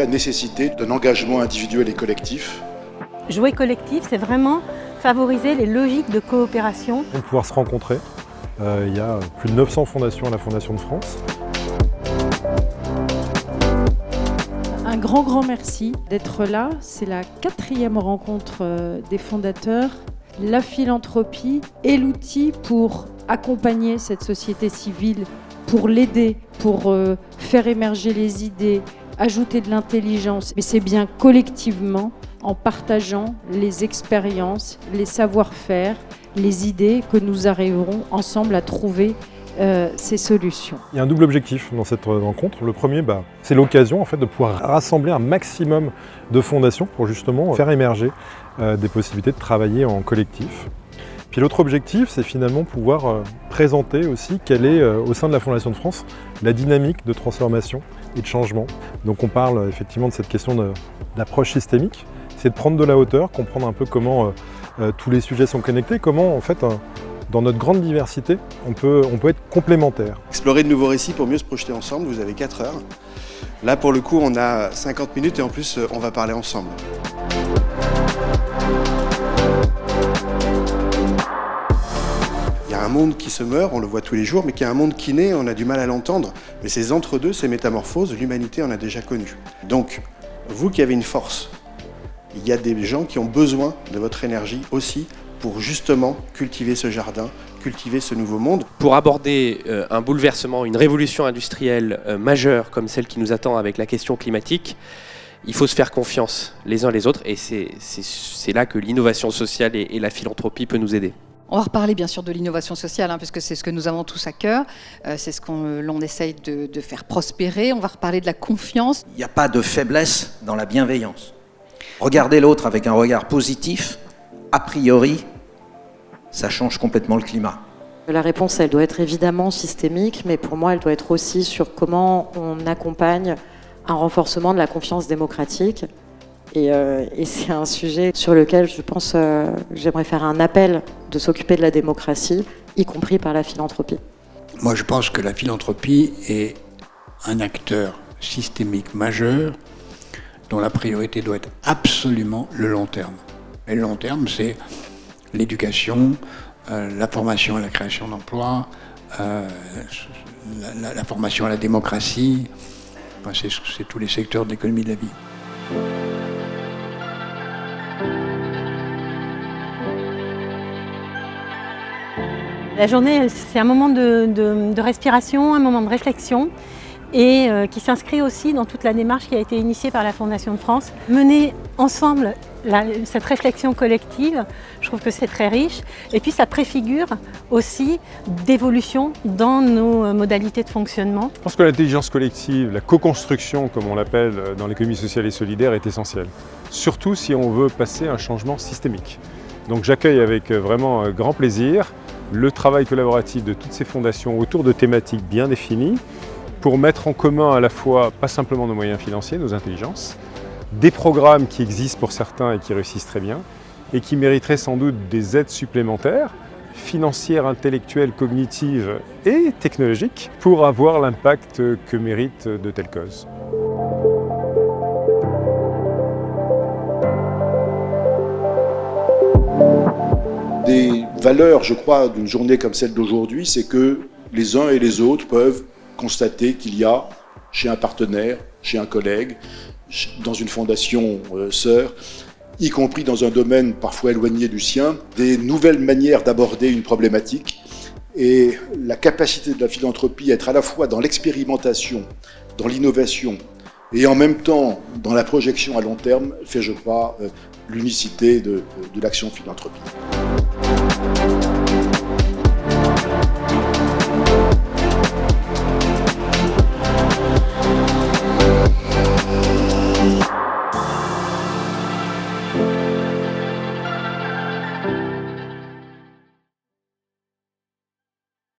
y a nécessité d'un engagement individuel et collectif. Jouer collectif, c'est vraiment favoriser les logiques de coopération. Et pouvoir se rencontrer. Il y a plus de 900 fondations à la Fondation de France. Un grand merci d'être là. C'est la 4e rencontre des fondateurs. La philanthropie est l'outil pour accompagner cette société civile, pour l'aider, pour faire émerger les idées, ajouter de l'intelligence. Mais c'est bien collectivement, en partageant les expériences, les savoir-faire, les idées, que nous arriverons ensemble à trouver ces solutions. Il y a un double objectif dans cette rencontre. Le premier, c'est l'occasion de pouvoir rassembler un maximum de fondations pour justement faire émerger des possibilités de travailler en collectif. Puis l'autre objectif, c'est finalement pouvoir présenter aussi quelle est, au sein de la Fondation de France, la dynamique de transformation et de changement. Donc on parle effectivement de cette question d'approche systémique, c'est de prendre de la hauteur, comprendre un peu comment tous les sujets sont connectés, comment en fait, dans notre grande diversité, on peut être complémentaires. Explorer de nouveaux récits pour mieux se projeter ensemble, vous avez 4 heures. Là pour le coup on a 50 minutes et en plus on va parler ensemble. Il y a un monde qui se meurt, on le voit tous les jours, mais qu'il y a un monde qui naît, on a du mal à l'entendre. Mais ces entre-deux, ces métamorphoses, l'humanité en a déjà connu. Donc, vous qui avez une force, il y a des gens qui ont besoin de votre énergie aussi pour justement cultiver ce jardin, cultiver ce nouveau monde. Pour aborder un bouleversement, une révolution industrielle majeure comme celle qui nous attend avec la question climatique, il faut se faire confiance les uns les autres et c'est là que l'innovation sociale et la philanthropie peut nous aider. On va reparler bien sûr de l'innovation sociale, puisque c'est ce que nous avons tous à cœur, c'est ce l'on essaye de faire prospérer. On va reparler de la confiance. Il n'y a pas de faiblesse dans la bienveillance. Regarder l'autre avec un regard positif, a priori, ça change complètement le climat. La réponse, elle doit être évidemment systémique, mais pour moi, elle doit être aussi sur comment on accompagne un renforcement de la confiance démocratique. Et c'est un sujet sur lequel je pense j'aimerais faire un appel de s'occuper de la démocratie, y compris par la philanthropie. Moi, je pense que la philanthropie est un acteur systémique majeur dont la priorité doit être absolument le long terme. Et le long terme, c'est l'éducation, la formation à la création d'emplois, la formation à la démocratie. Enfin, c'est tous les secteurs de l'économie de la vie. La journée, c'est un moment de respiration, un moment de réflexion et qui s'inscrit aussi dans toute la démarche qui a été initiée par la Fondation de France. Mener ensemble cette réflexion collective, je trouve que c'est très riche et puis ça préfigure aussi d'évolution dans nos modalités de fonctionnement. Je pense que l'intelligence collective, la co-construction comme on l'appelle dans l'économie sociale et solidaire est essentielle. Surtout si on veut passer un changement systémique. Donc j'accueille avec vraiment grand plaisir le travail collaboratif de toutes ces fondations autour de thématiques bien définies pour mettre en commun à la fois, pas simplement nos moyens financiers, nos intelligences, des programmes qui existent pour certains et qui réussissent très bien et qui mériteraient sans doute des aides supplémentaires, financières, intellectuelles, cognitives et technologiques pour avoir l'impact que méritent de telles causes. Des valeurs, je crois, d'une journée comme celle d'aujourd'hui, c'est que les uns et les autres peuvent constater qu'il y a chez un partenaire, chez un collègue, dans une fondation sœur, y compris dans un domaine parfois éloigné du sien, des nouvelles manières d'aborder une problématique. Et la capacité de la philanthropie à être à la fois dans l'expérimentation, dans l'innovation et en même temps dans la projection à long terme fait, je crois, l'unicité de l'action philanthropique.